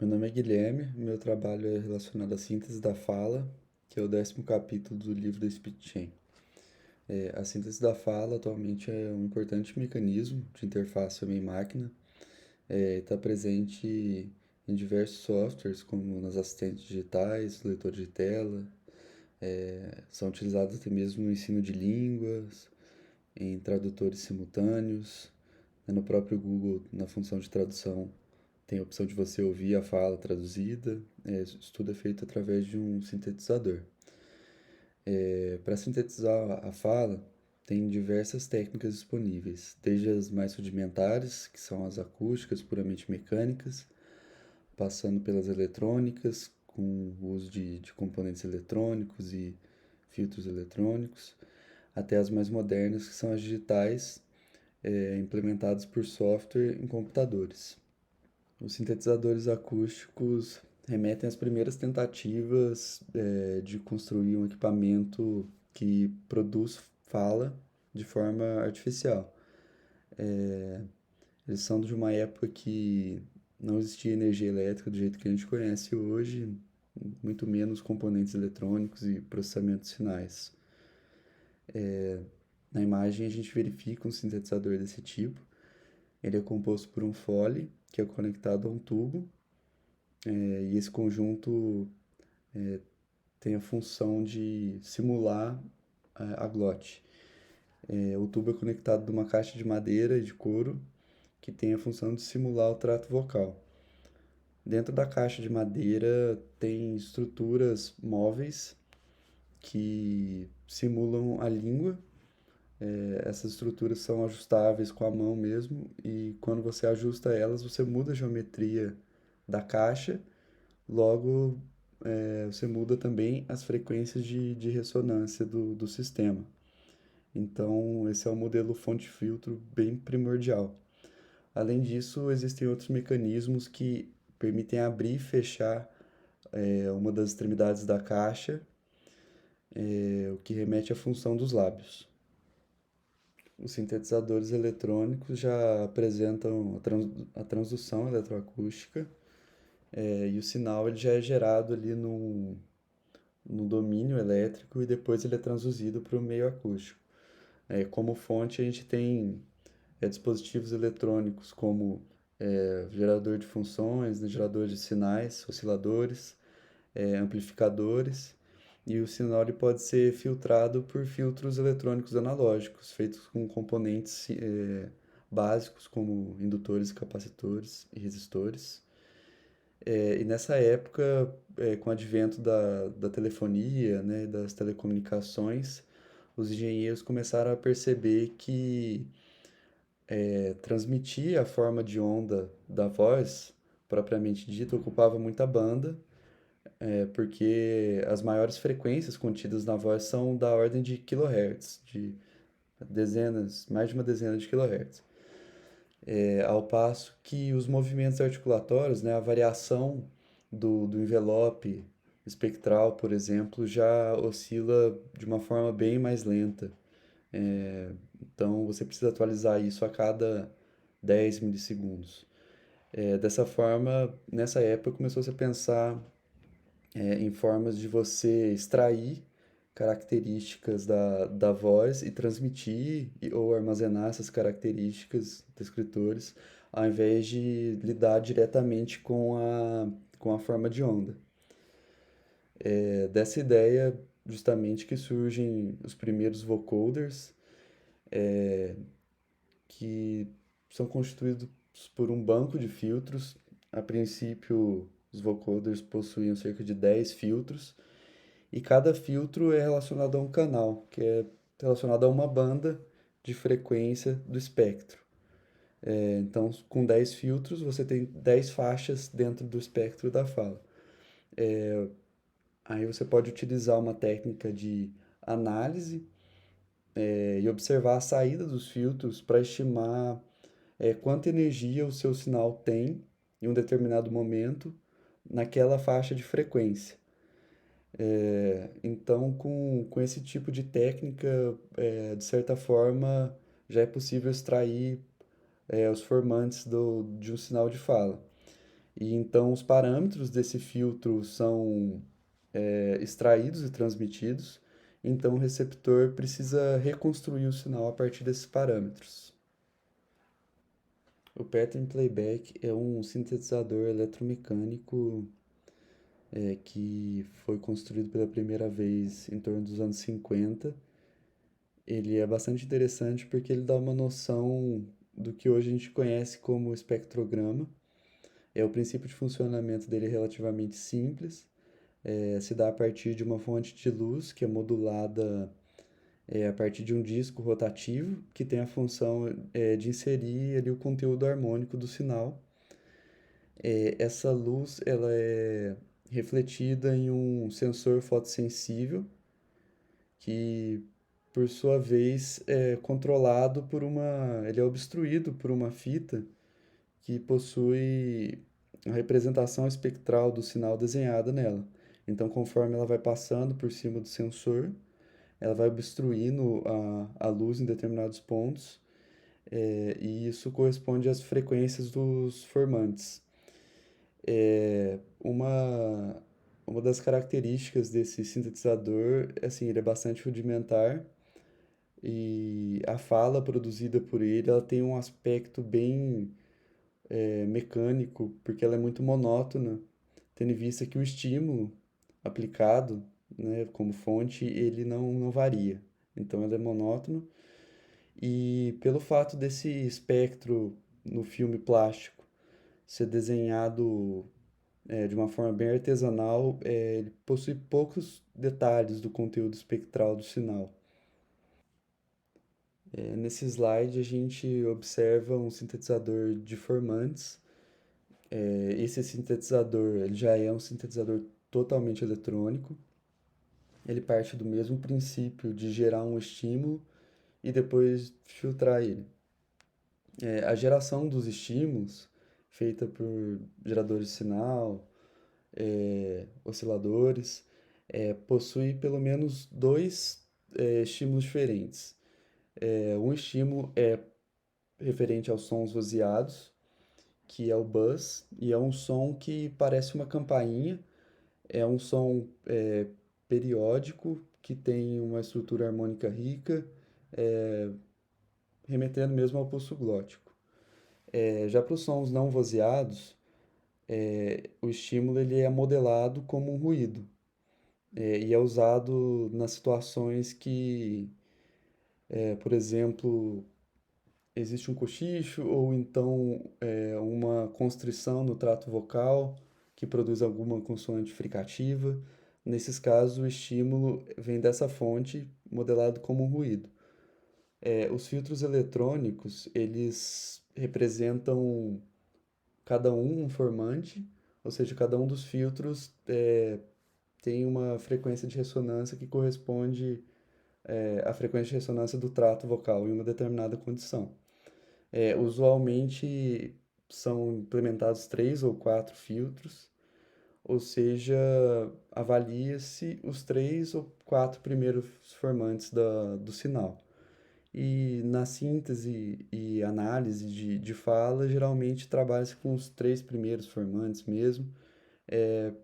Meu nome é Guilherme, meu trabalho é relacionado à síntese da fala, que é o 10º capítulo do livro da SpeechChain. A síntese da fala atualmente é um importante mecanismo de interface homem-máquina, está presente em diversos softwares, como nas assistentes digitais, leitores de tela, são utilizados até mesmo no ensino de línguas, em tradutores simultâneos, no próprio Google, na função de tradução, tem a opção de você ouvir a fala traduzida. Isso tudo é feito através de um sintetizador. Para sintetizar a fala, tem diversas técnicas disponíveis, desde as mais rudimentares, que são as acústicas puramente mecânicas, passando pelas eletrônicas, com o uso de componentes eletrônicos e filtros eletrônicos, até as mais modernas, que são as digitais, implementadas por software em computadores. Os sintetizadores acústicos remetem às primeiras tentativas de construir um equipamento que produz fala de forma artificial. Eles são de uma época que não existia energia elétrica do jeito que a gente conhece hoje, muito menos componentes eletrônicos e processamento de sinais. Na imagem a gente verifica um sintetizador desse tipo. Ele é composto por um fole que é conectado a um tubo, e esse conjunto tem a função de simular a glote. O tubo é conectado a uma caixa de madeira e de couro que tem a função de simular o trato vocal. Dentro da caixa de madeira tem estruturas móveis que simulam a língua. Essas estruturas são ajustáveis com a mão mesmo, e quando você ajusta elas, você muda a geometria da caixa. Logo, você muda também as frequências de ressonância do sistema. Então, esse é um modelo fonte-filtro bem primordial. Além disso, existem outros mecanismos que permitem abrir e fechar uma das extremidades da caixa, o que remete à função dos lábios. Os sintetizadores eletrônicos já apresentam a transdução eletroacústica, e o sinal ele já é gerado ali no domínio elétrico e depois ele é transduzido para o meio acústico. Como fonte, a gente tem dispositivos eletrônicos como gerador de funções, né, gerador de sinais, osciladores, amplificadores, e o sinal ele pode ser filtrado por filtros eletrônicos analógicos, feitos com componentes básicos como indutores, capacitores e resistores. E nessa época, com o advento da telefonia, né, das telecomunicações, os engenheiros começaram a perceber que transmitir a forma de onda da voz, propriamente dita, ocupava muita banda, porque as maiores frequências contidas na voz são da ordem de kilohertz, de dezenas, mais de uma dezena de kilohertz. Ao passo que os movimentos articulatórios, né, a variação do envelope espectral, por exemplo, já oscila de uma forma bem mais lenta. Então você precisa atualizar isso a cada 10 milissegundos. Dessa forma, nessa época começou-se a pensar em formas de você extrair características da voz e transmitir ou armazenar essas características descritores, ao invés de lidar diretamente com a forma de onda. Dessa ideia, justamente, que surgem os primeiros vocoders, que são constituídos por um banco de filtros. A princípio, os vocoders possuíam cerca de 10 filtros, e cada filtro é relacionado a um canal, que é relacionado a uma banda de frequência do espectro. Então, com 10 filtros, você tem 10 faixas dentro do espectro da fala. Aí você pode utilizar uma técnica de análise, e observar a saída dos filtros para estimar quanta energia o seu sinal tem em um determinado momento naquela faixa de frequência. Então, com esse tipo de técnica, de certa forma, já é possível extrair os formantes de um sinal de fala. E então os parâmetros desse filtro são extraídos e transmitidos, então o receptor precisa reconstruir o sinal a partir desses parâmetros. O pattern playback é um sintetizador eletromecânico que foi construído pela primeira vez em torno dos anos 50. Ele é bastante interessante porque ele dá uma noção do que hoje a gente conhece como espectrograma. O princípio de funcionamento dele é relativamente simples. Se dá a partir de uma fonte de luz que é modulada a partir de um disco rotativo que tem a função de inserir ali o conteúdo harmônico do sinal. Essa luz ela é refletida em um sensor fotossensível que, por sua vez, é controlado por uma, ele é obstruído por uma fita que possui a representação espectral do sinal desenhada nela. Então, conforme ela vai passando por cima do sensor, ela vai obstruindo a luz em determinados pontos, e isso corresponde às frequências dos formantes. Uma das características desse sintetizador, assim, ele é bastante rudimentar e a fala produzida por ele, ela tem um aspecto bem mecânico, porque ela é muito monótona, tendo em vista que o estímulo aplicado, né, como fonte, ele não varia. Então, ela é monótono e pelo fato desse espectro no filme plástico ser desenhado de uma forma bem artesanal, ele possui poucos detalhes do conteúdo espectral do sinal. Nesse slide, a gente observa um sintetizador de formantes. Esse sintetizador ele já é um sintetizador totalmente eletrônico. Ele parte do mesmo princípio de gerar um estímulo e depois filtrar ele. A geração dos estímulos, feita por geradores de sinal, osciladores, possui pelo menos dois estímulos diferentes. Um estímulo é referente aos sons vozeados, que é o buzz, e é um som que parece uma campainha, é um som periódico, que tem uma estrutura harmônica rica, remetendo mesmo ao pulso glótico. Já para os sons não vozeados, o estímulo ele é modelado como um ruído, e é usado nas situações que, por exemplo, existe um cochicho ou então uma constrição no trato vocal que produz alguma consoante fricativa. Nesses casos, o estímulo vem dessa fonte modelado como um ruído. Os filtros eletrônicos, eles representam cada um formante, ou seja, cada um dos filtros tem uma frequência de ressonância que corresponde à frequência de ressonância do trato vocal em uma determinada condição. Usualmente são implementados 3 ou 4 filtros, ou seja, avalia-se os 3 ou 4 primeiros formantes do sinal. E na síntese e análise de fala, geralmente trabalha-se com os 3 primeiros formantes mesmo,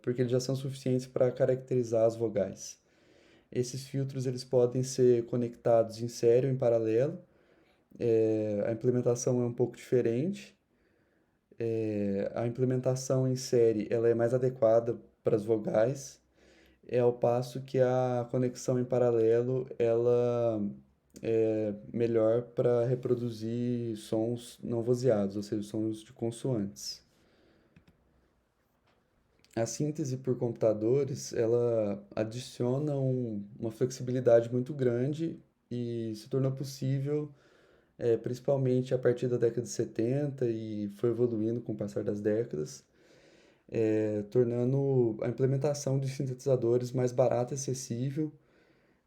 porque eles já são suficientes para caracterizar as vogais. Esses filtros eles podem ser conectados em série ou em paralelo. A implementação é um pouco diferente. A implementação em série ela é mais adequada para as vogais, ao passo que a conexão em paralelo ela é melhor para reproduzir sons não vozeados, ou seja, sons de consoantes. A síntese por computadores, ela adiciona uma flexibilidade muito grande e se tornou possível principalmente a partir da década de 70 e foi evoluindo com o passar das décadas, tornando a implementação de sintetizadores mais barata e acessível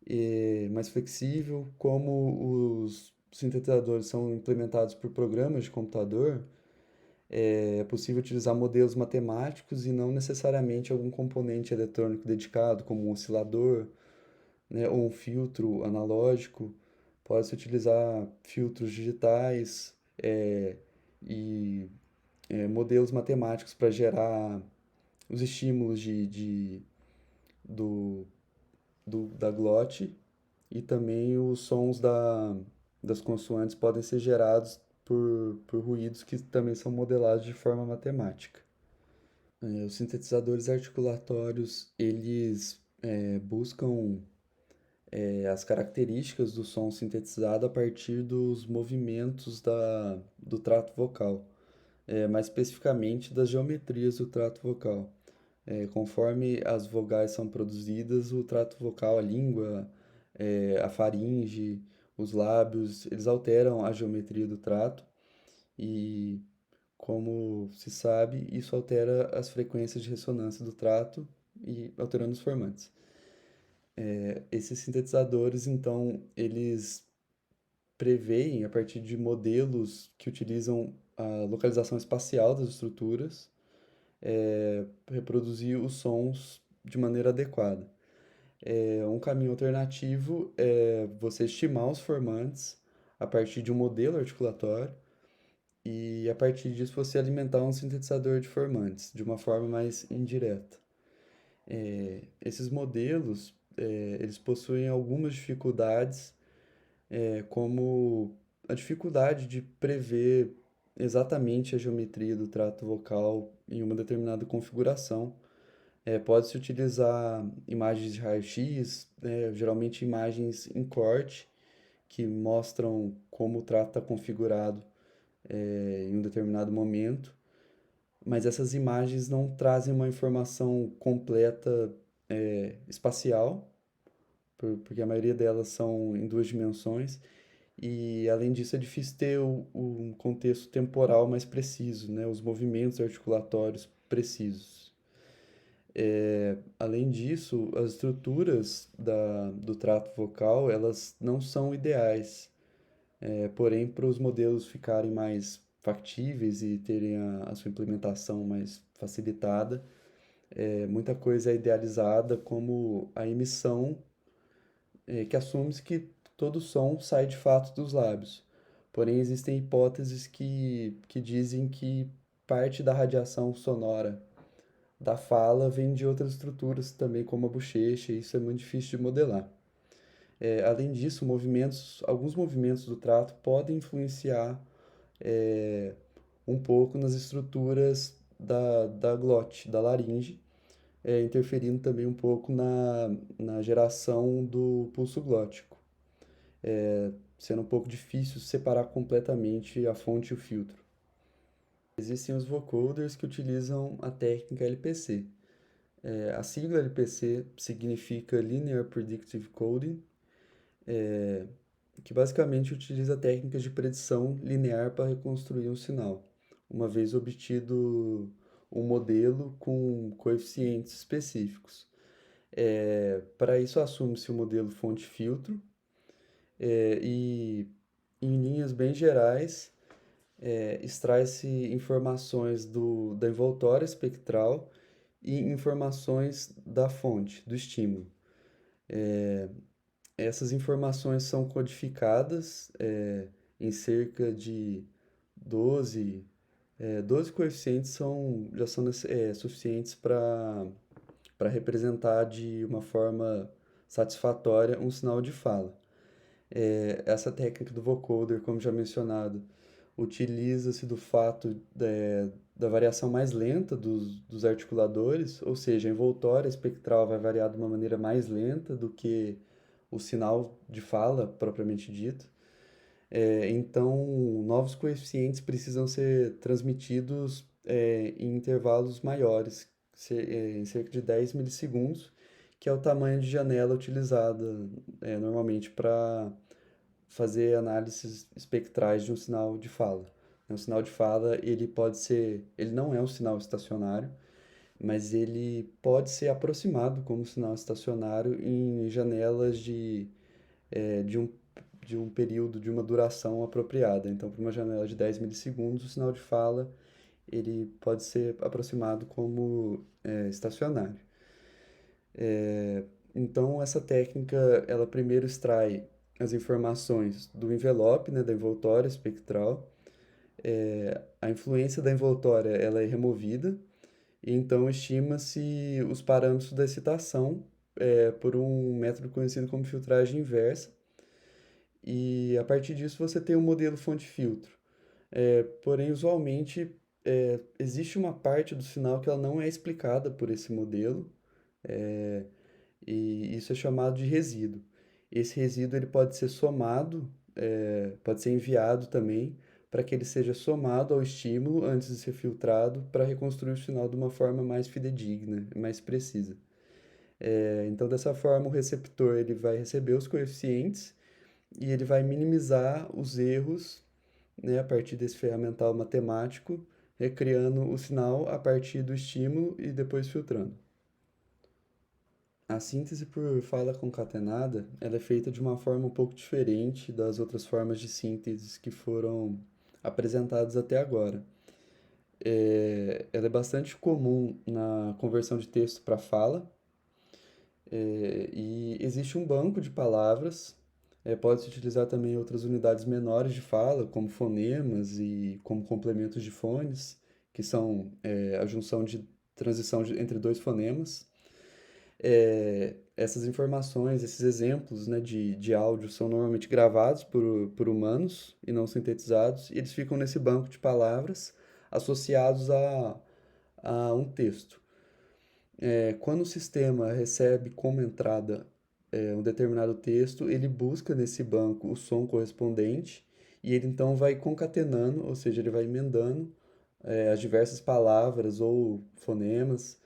e mais flexível. Como os sintetizadores são implementados por programas de computador, é possível utilizar modelos matemáticos e não necessariamente algum componente eletrônico dedicado, como um oscilador, né, ou um filtro analógico. Pode-se utilizar filtros digitais e modelos matemáticos para gerar os estímulos do, da glote e também os sons das consoantes podem ser gerados por ruídos que também são modelados de forma matemática. Os sintetizadores articulatórios, eles buscam as características do som sintetizado a partir dos movimentos do trato vocal, mais especificamente das geometrias do trato vocal. Conforme as vogais são produzidas, o trato vocal, a língua, a faringe, os lábios, eles alteram a geometria do trato e, como se sabe, isso altera as frequências de ressonância do trato e alterando os formantes. Esses sintetizadores, então, eles preveem, a partir de modelos que utilizam a localização espacial das estruturas, reproduzir os sons de maneira adequada. Um caminho alternativo é você estimar os formantes a partir de um modelo articulatório e a partir disso você alimentar um sintetizador de formantes de uma forma mais indireta. Esses modelos, eles possuem algumas dificuldades, como a dificuldade de prever exatamente a geometria do trato vocal em uma determinada configuração. Pode-se utilizar imagens de raio-x, geralmente imagens em corte, que mostram como o trato está configurado em um determinado momento, mas essas imagens não trazem uma informação completa espacial, porque a maioria delas são em duas dimensões, e além disso é difícil ter um contexto temporal mais preciso, né? Os movimentos articulatórios precisos. Além disso, as estruturas do trato vocal, elas não são ideais. Porém, para os modelos ficarem mais factíveis e terem a sua implementação mais facilitada, muita coisa é idealizada como a emissão, que assume-se que todo som sai de fato dos lábios. Porém, existem hipóteses que dizem que parte da radiação sonora da fala vem de outras estruturas também, como a bochecha, e isso é muito difícil de modelar. Além disso, alguns movimentos do trato podem influenciar um pouco nas estruturas da glote, da laringe, interferindo também um pouco na geração do pulso glótico, sendo um pouco difícil separar completamente a fonte e o filtro. Existem os vocoders que utilizam a técnica LPC. A sigla LPC significa Linear Predictive Coding, que basicamente utiliza técnicas de predição linear para reconstruir um sinal, uma vez obtido um modelo com coeficientes específicos. Para isso, assume-se o modelo fonte-filtro e, em linhas bem gerais, extrai-se informações da envoltória espectral e informações da fonte, do estímulo. Essas informações são codificadas em cerca de 12, 12 coeficientes já são suficientes para representar de uma forma satisfatória um sinal de fala. Essa técnica do vocoder, como já mencionado, utiliza-se do fato da variação mais lenta dos articuladores, ou seja, a envoltória espectral vai variar de uma maneira mais lenta do que o sinal de fala propriamente dito. Então, novos coeficientes precisam ser transmitidos em intervalos maiores, em cerca de 10 milissegundos, que é o tamanho de janela utilizada normalmente para fazer análises espectrais de um sinal de fala. O sinal de fala, ele não é um sinal estacionário, mas ele pode ser aproximado como sinal estacionário em janelas eh, de um, de um período, de uma duração apropriada. Então, para uma janela de 10 milissegundos, o sinal de fala ele pode ser aproximado como estacionário. Então, essa técnica, ela primeiro extrai as informações do envelope, né, da envoltória espectral, a influência da envoltória ela é removida, e então estima-se os parâmetros da excitação por um método conhecido como filtragem inversa, e a partir disso você tem um modelo fonte-filtro. Porém, usualmente, existe uma parte do sinal que ela não é explicada por esse modelo, é, e isso é chamado de resíduo. Esse resíduo ele pode ser somado, pode ser enviado também, para que ele seja somado ao estímulo antes de ser filtrado, para reconstruir o sinal de uma forma mais fidedigna, mais precisa. Então, dessa forma, o receptor ele vai receber os coeficientes e ele vai minimizar os erros, né, a partir desse ferramental matemático, recriando o sinal a partir do estímulo e depois filtrando. A síntese por fala concatenada, ela é feita de uma forma um pouco diferente das outras formas de síntese que foram apresentadas até agora. Ela é bastante comum na conversão de texto para fala, e existe um banco de palavras. Pode-se utilizar também outras unidades menores de fala, como fonemas e como complementos de fones, que são a junção de transição entre dois fonemas. Essas informações, esses exemplos, né, de áudio são normalmente gravados por humanos e não sintetizados, e eles ficam nesse banco de palavras associados a um texto. Quando o sistema recebe como entrada um determinado texto, ele busca nesse banco o som correspondente e ele então vai concatenando, ou seja, ele vai emendando as diversas palavras ou fonemas,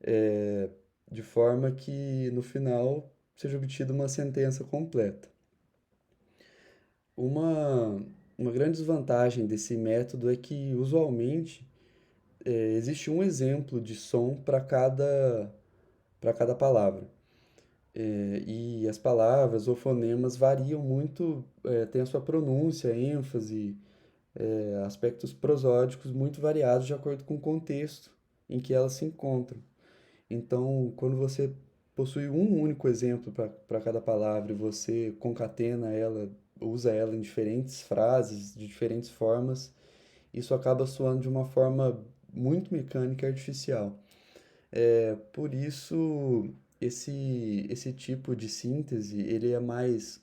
é, de forma que no final seja obtida uma sentença completa. Uma, uma grande desvantagem desse método é que, usualmente, existe um exemplo de som para cada palavra. E as palavras ou fonemas variam muito, tem a sua pronúncia, ênfase, aspectos prosódicos muito variados de acordo com o contexto em que elas se encontram. Então, quando você possui um único exemplo para cada palavra e você concatena ela, usa ela em diferentes frases, de diferentes formas, isso acaba soando de uma forma muito mecânica e artificial. Por isso, esse tipo de síntese, ele é mais,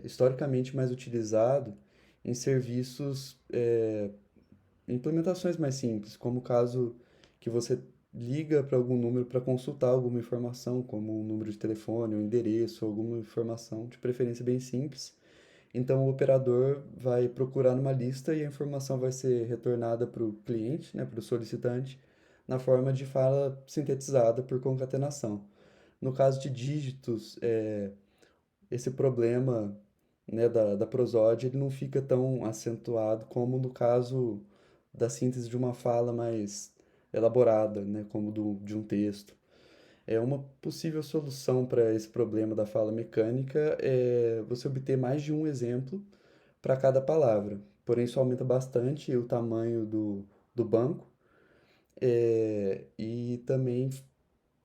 historicamente mais utilizado em serviços, implementações mais simples, como o caso que você liga para algum número para consultar alguma informação, como um número de telefone, um endereço, alguma informação, de preferência bem simples. Então, o operador vai procurar numa lista e a informação vai ser retornada para o cliente, né, para o solicitante, na forma de fala sintetizada por concatenação. No caso de dígitos, esse problema, né, da prosódia ele não fica tão acentuado como no caso da síntese de uma fala mais elaborada, né, como de um texto. Uma possível solução para esse problema da fala mecânica é você obter mais de um exemplo para cada palavra. Porém, isso aumenta bastante o tamanho do banco, e também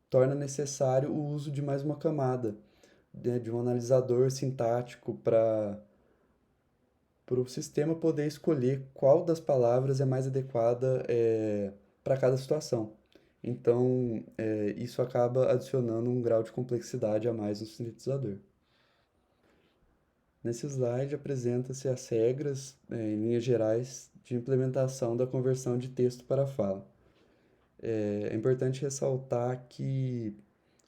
torna necessário o uso de mais uma camada, né, de um analisador sintático para o sistema poder escolher qual das palavras é mais adequada para cada situação. Então, isso acaba adicionando um grau de complexidade a mais no sintetizador. Nesse slide apresenta-se as regras, em linhas gerais, de implementação da conversão de texto para fala. É importante ressaltar que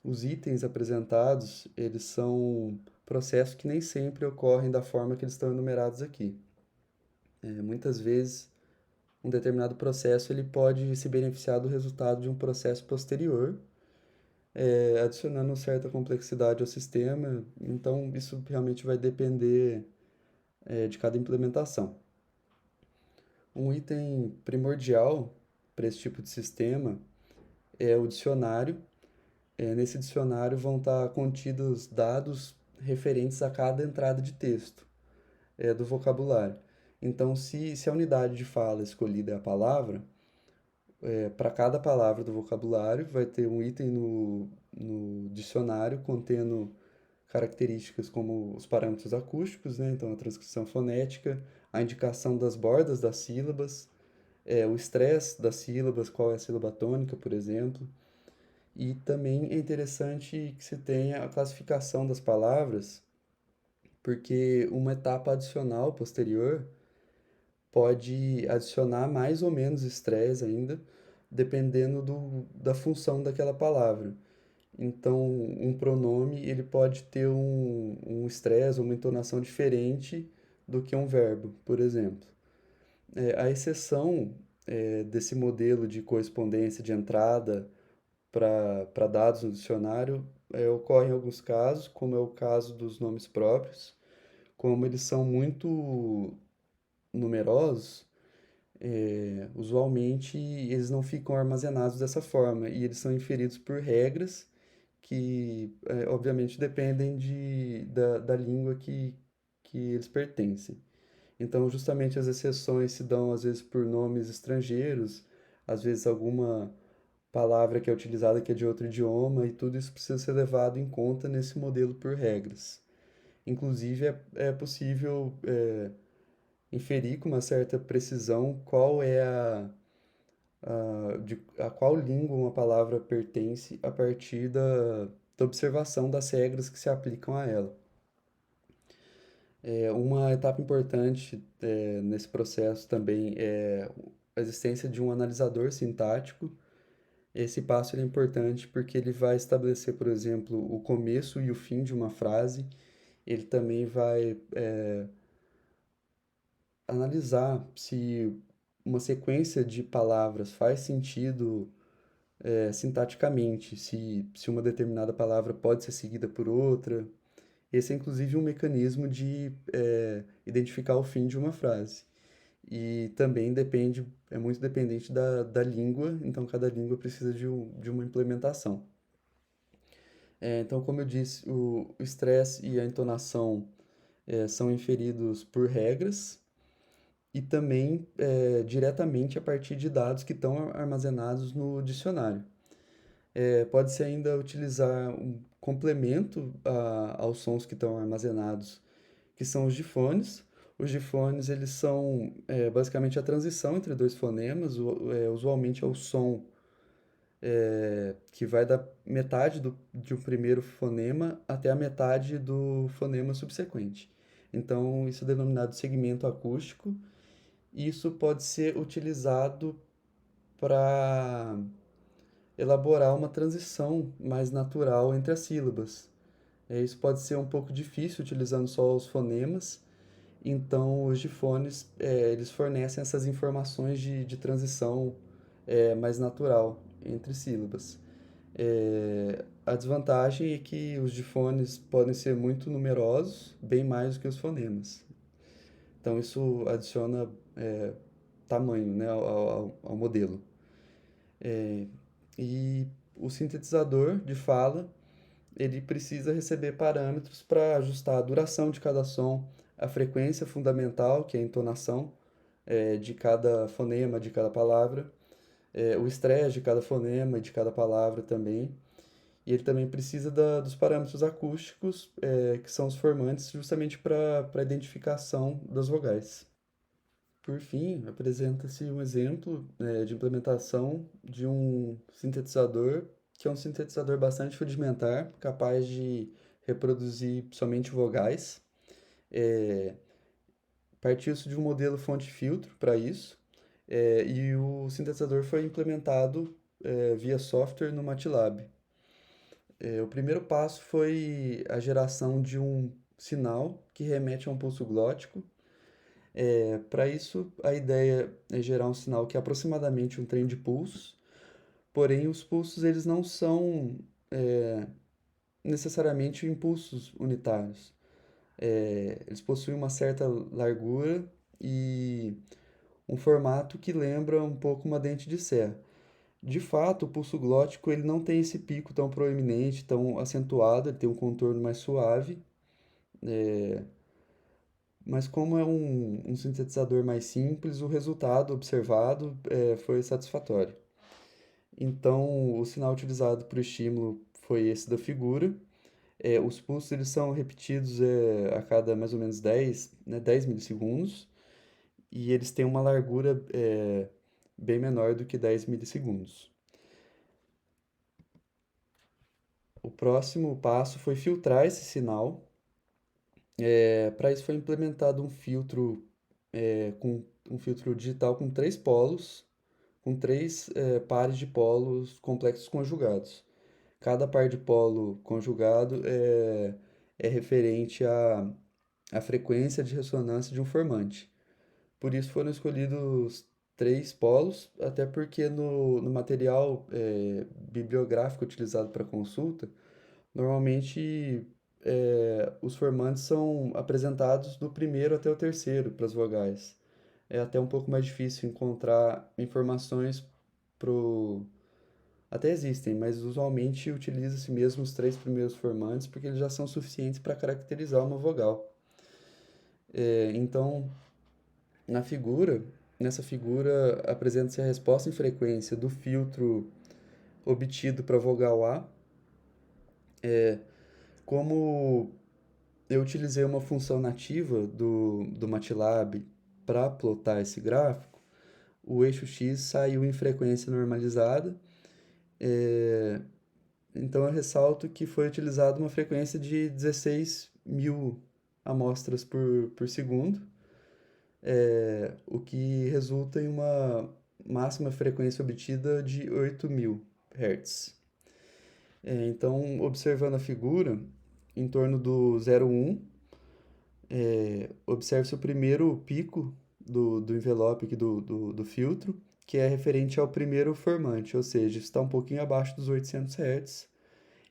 os itens apresentados, eles são processos que nem sempre ocorrem da forma que eles estão enumerados aqui. Muitas vezes, um determinado processo ele pode se beneficiar do resultado de um processo posterior, adicionando certa complexidade ao sistema. Então, isso realmente vai depender, de cada implementação. Um item primordial para esse tipo de sistema é o dicionário. Nesse dicionário vão estar contidos dados referentes a cada entrada de texto, do vocabulário. Então, se a unidade de fala escolhida é a palavra, para cada palavra do vocabulário vai ter um item no dicionário contendo características como os parâmetros acústicos, né? Então, a transcrição fonética, a indicação das bordas das sílabas, o estresse das sílabas, qual é a sílaba tônica, por exemplo. E também é interessante que se tenha a classificação das palavras, porque uma etapa adicional posterior pode adicionar mais ou menos estresse ainda, dependendo da função daquela palavra. Então, um pronome ele pode ter um estresse, uma entonação diferente do que um verbo, por exemplo. A exceção desse modelo de correspondência de entrada para dados no dicionário ocorre em alguns casos, como é o caso dos nomes próprios, como eles são muito numerosos, usualmente eles não ficam armazenados dessa forma e eles são inferidos por regras que, obviamente, dependem da língua que eles pertencem. Então, justamente as exceções se dão, às vezes, por nomes estrangeiros, às vezes alguma palavra que é utilizada que é de outro idioma, e tudo isso precisa ser levado em conta nesse modelo por regras. Inclusive, é possível inferir com uma certa precisão qual é a qual língua uma palavra pertence a partir da observação das regras que se aplicam a ela. Uma etapa importante nesse processo também é a existência de um analisador sintático. Esse passo é importante porque ele vai estabelecer, por exemplo, o começo e o fim de uma frase. Ele também vai analisar se uma sequência de palavras faz sentido sintaticamente, se uma determinada palavra pode ser seguida por outra. Esse é inclusive um mecanismo de identificar o fim de uma frase. E também é muito dependente da língua, então cada língua precisa de uma implementação. Então, como eu disse, o estresse e a entonação são inferidos por regras e também diretamente a partir de dados que estão armazenados no dicionário. Pode-se ainda utilizar um complemento aos sons que estão armazenados, que são os difones. Os difones, eles são basicamente a transição entre dois fonemas, usualmente é o som que vai da metade de um primeiro fonema até a metade do fonema subsequente. Então, isso é denominado segmento acústico, e isso pode ser utilizado para elaborar uma transição mais natural entre as sílabas. Isso pode ser um pouco difícil utilizando só os fonemas, então os difones eles fornecem essas informações de transição mais natural entre sílabas. A desvantagem é que os difones podem ser muito numerosos, bem mais do que os fonemas. Então isso adiciona tamanho, né, ao modelo. E o sintetizador de fala ele precisa receber parâmetros para ajustar a duração de cada som, a frequência fundamental, que é a entonação de cada fonema, de cada palavra, o estresse de cada fonema e de cada palavra também. E ele também precisa dos parâmetros acústicos, que são os formantes justamente para a identificação das vogais. Por fim, apresenta-se um exemplo de implementação de um sintetizador, que é um sintetizador bastante rudimentar, capaz de reproduzir somente vogais. Partiu-se de um modelo fonte-filtro para isso, e o sintetizador foi implementado via software no MATLAB. O primeiro passo foi a geração de um sinal que remete a um pulso glótico. Para isso, a ideia é gerar um sinal que é aproximadamente um trem de pulsos, porém os pulsos eles não são necessariamente impulsos unitários. Eles possuem uma certa largura e um formato que lembra um pouco uma dente de serra. De fato, o pulso glótico ele não tem esse pico tão proeminente, tão acentuado, ele tem um contorno mais suave, mas como é um sintetizador mais simples, o resultado observado foi satisfatório. Então, o sinal utilizado para o estímulo foi esse da figura. Os pulsos eles são repetidos a cada mais ou menos 10, né, 10 milissegundos, e eles têm uma largura bem menor do que 10 milissegundos. O próximo passo foi filtrar esse sinal. Para isso foi implementado um filtro com um filtro digital com três polos, com três pares de polos complexos conjugados. Cada par de polo conjugado é referente à frequência de ressonância de um formante. Por isso foram escolhidos três polos, até porque no material bibliográfico utilizado para consulta, normalmente os formantes são apresentados do primeiro até o terceiro para as vogais. É até um pouco mais difícil encontrar informações pro. Até existem, mas usualmente utiliza-se mesmo os três primeiros formantes porque eles já são suficientes para caracterizar uma vogal. Então, na figura, nessa figura apresenta-se a resposta em frequência do filtro obtido para a vogal A. Como eu utilizei uma função nativa do MATLAB para plotar esse gráfico, o eixo X saiu em frequência normalizada. É, então eu ressalto que foi utilizada uma frequência de 16.000 amostras por segundo, o que resulta em uma máxima frequência obtida de 8.000 Hz. Então, observando a figura, em torno do 0,1, observe-se o primeiro pico do envelope aqui do filtro, que é referente ao primeiro formante, ou seja, está um pouquinho abaixo dos 800 Hz.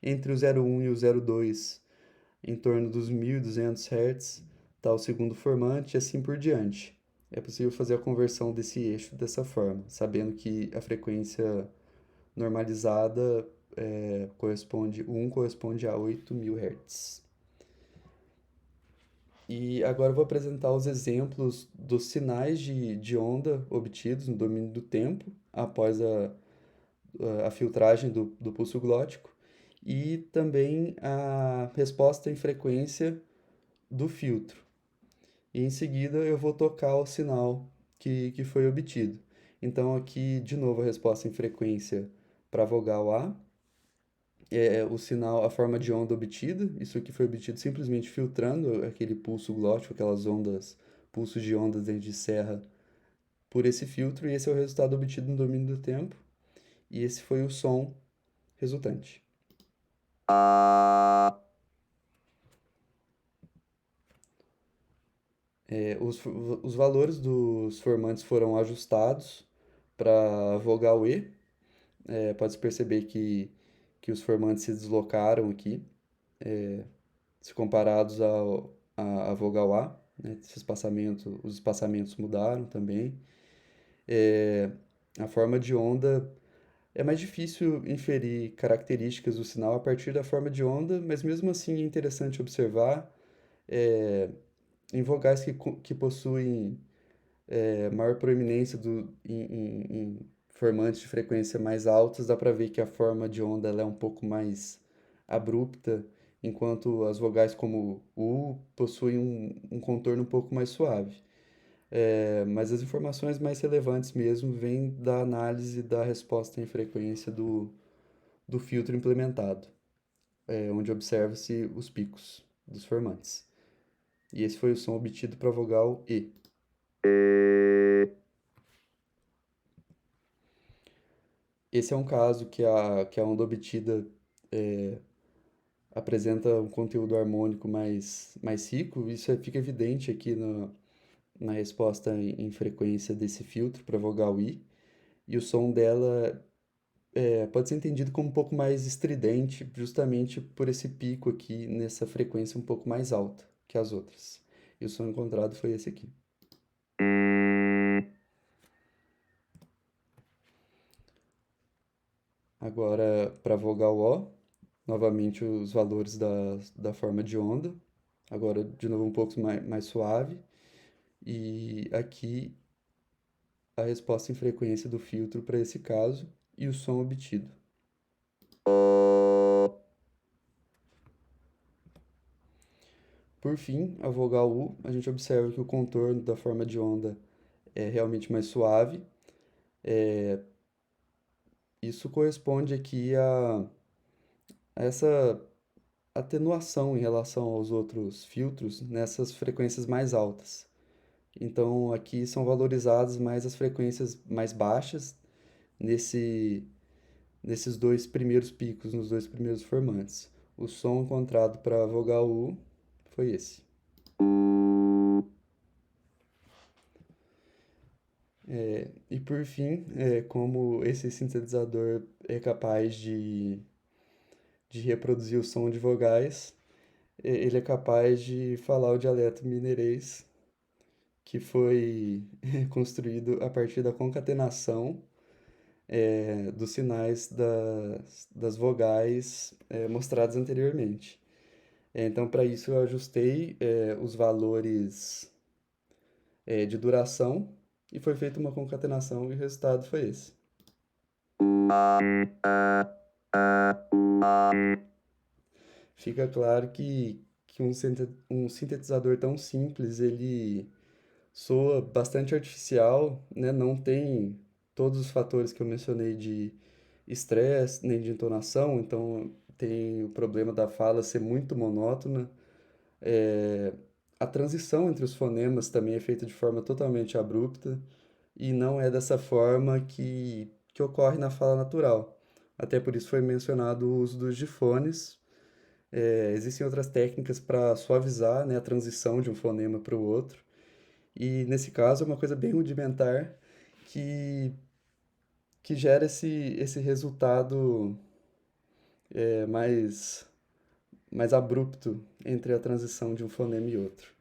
Entre o 0,1 e o 0,2, em torno dos 1.200 Hz, está o segundo formante e assim por diante. É possível fazer a conversão desse eixo dessa forma, sabendo que a frequência normalizada corresponde, o 1 corresponde a 8.000 Hz. E agora eu vou apresentar os exemplos dos sinais de onda obtidos no domínio do tempo após a filtragem do pulso glótico e também a resposta em frequência do filtro. E em seguida eu vou tocar o sinal que foi obtido. Então aqui de novo a resposta em frequência para a vogal A, o sinal, a forma de onda obtida, isso aqui foi obtido simplesmente filtrando aquele pulso glótico, aquelas ondas, pulsos de ondas dentro de serra por esse filtro, e esse é o resultado obtido no domínio do tempo, e esse foi o som resultante. Os valores dos formantes foram ajustados para a vogal E. Pode-se perceber que os formantes se deslocaram aqui, se comparados à vogal A. Né? Os espaçamentos mudaram também. A forma de onda é mais difícil inferir características do sinal a partir da forma de onda, mas mesmo assim é interessante observar em vogais que possuem maior proeminência em formantes de frequência mais altos, dá para ver que a forma de onda ela é um pouco mais abrupta, enquanto as vogais como U possuem um contorno um pouco mais suave. Mas as informações mais relevantes mesmo vêm da análise da resposta em frequência do filtro implementado, onde observa-se os picos dos formantes. E esse foi o som obtido para a vogal E. Esse é um caso que a onda obtida apresenta um conteúdo harmônico mais rico. Isso fica evidente aqui na resposta em frequência desse filtro para a vogal I. E o som dela pode ser entendido como um pouco mais estridente, justamente por esse pico aqui nessa frequência um pouco mais alta que as outras. E o som encontrado foi esse aqui. Agora, para vogal O, novamente os valores da forma de onda. Agora, de novo, um pouco mais suave. E aqui a resposta em frequência do filtro para esse caso e o som obtido. Por fim, a vogal U, a gente observa que o contorno da forma de onda é realmente mais suave. Isso corresponde aqui a essa atenuação em relação aos outros filtros nessas frequências mais altas. Então, aqui são valorizadas mais as frequências mais baixas nesse, nesses dois primeiros picos, nos dois primeiros formantes. O som encontrado para a vogal U foi esse. E por fim, como esse sintetizador é capaz de reproduzir o som de vogais, ele é capaz de falar o dialeto mineirês, que foi construído a partir da concatenação dos sinais das vogais mostrados anteriormente. Então, para isso, eu ajustei os valores de duração e foi feita uma concatenação e o resultado foi esse. Fica claro que um sintetizador tão simples, ele soa bastante artificial, né? Não tem todos os fatores que eu mencionei de estresse, nem de entonação, então tem o problema da fala ser muito monótona. É, a transição entre os fonemas também é feita de forma totalmente abrupta e não é dessa forma que ocorre na fala natural. Até por isso foi mencionado o uso dos difones. Existem outras técnicas para suavizar, né, a transição de um fonema para o outro. E nesse caso é uma coisa bem rudimentar que, que gera esse resultado mais, mais abrupto entre a transição de um fonema e outro.